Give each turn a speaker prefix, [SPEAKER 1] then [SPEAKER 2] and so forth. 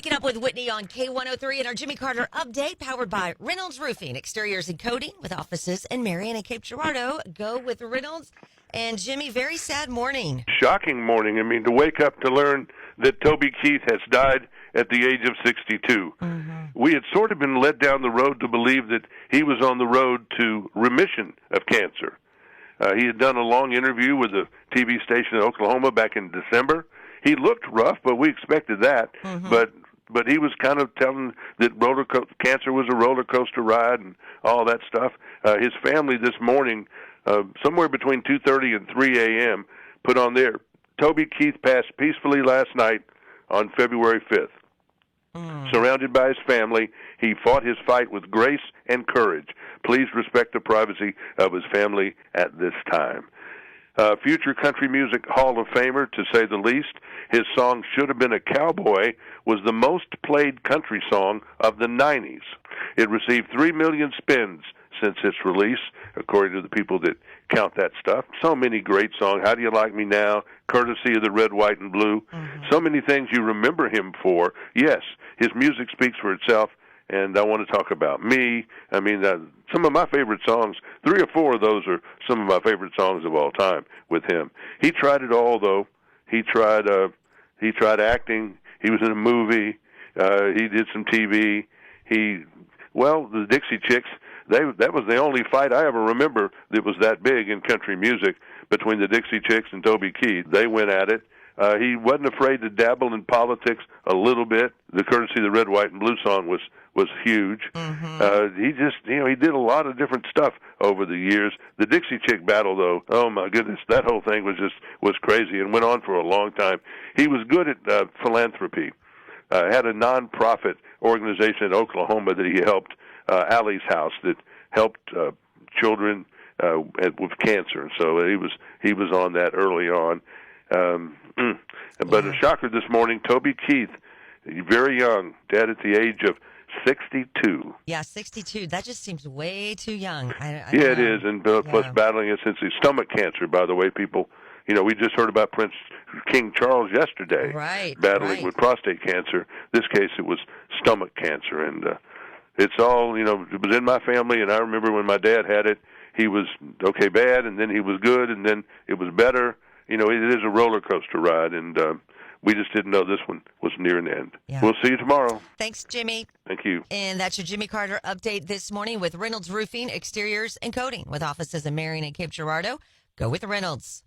[SPEAKER 1] Waking Up with Whitney on K103 and our Jimmy Carter update powered by Reynolds Roofing, Exteriors and Coating with offices in Marion and Cape Girardeau. Go with Reynolds. And Jimmy, very sad morning.
[SPEAKER 2] Shocking morning. I mean, to wake up to learn that Toby Keith has died at the age of 62. We had sort of been led down the road to believe that he was on the road to remission of cancer. He had done a long interview with a TV station in Oklahoma back in December. He looked rough, but we expected that. But he was kind of telling that cancer was a roller coaster ride and all that stuff. His family this morning, somewhere between 2:30 and 3 a.m., put on there, Toby Keith passed peacefully last night on February 5th. Surrounded by his family, he fought his fight with grace and courage. Please respect the privacy of his family at this time. Future country music Hall of Famer, to say the least. His song Should Have Been a Cowboy was the most played country song of the 90s. It received 3 million spins since its release, according to the people that count that stuff. So many great songs. How Do You Like Me Now? Courtesy of the Red, White, and Blue. So many things you remember him for. Yes, his music speaks for itself, and I want to talk about Me. I mean, some of my favorite songs, 3 or 4 of those are some of my favorite songs of all time with him. He tried it all, though. He tried acting. He was in a movie. He did some TV. The Dixie Chicks, that was the only fight I ever remember that was that big in country music between the Dixie Chicks and Toby Keith. They went at it. He wasn't afraid to dabble in politics a little bit. The Courtesy of the Red, White, and Blue song was huge. He just, he did a lot of different stuff over the years. The Dixie Chick battle, though, oh my goodness, that whole thing was crazy and went on for a long time. He was good at philanthropy. Had a nonprofit organization in Oklahoma that he helped, Allie's House, that helped children with cancer. So he was on that early on. But a shocker this morning, Toby Keith, very young, dead at the age of 62.
[SPEAKER 1] Yeah, 62. That just seems way too young.
[SPEAKER 2] It is, and plus battling it since his stomach cancer, by the way, people. We just heard about King Charles yesterday, battling with prostate cancer. This case, it was stomach cancer, and it's all, it was in my family, and I remember when my dad had it, he was, bad, and then he was good, and then it was better. It is a roller coaster ride, and we just didn't know this one was near an end. Yeah. We'll see you tomorrow.
[SPEAKER 1] Thanks, Jimmy.
[SPEAKER 2] Thank you.
[SPEAKER 1] And that's your Jimmy Carter update this morning with Reynolds Roofing, Exteriors, and Coating with offices in Marion and Cape Girardeau. Go with Reynolds.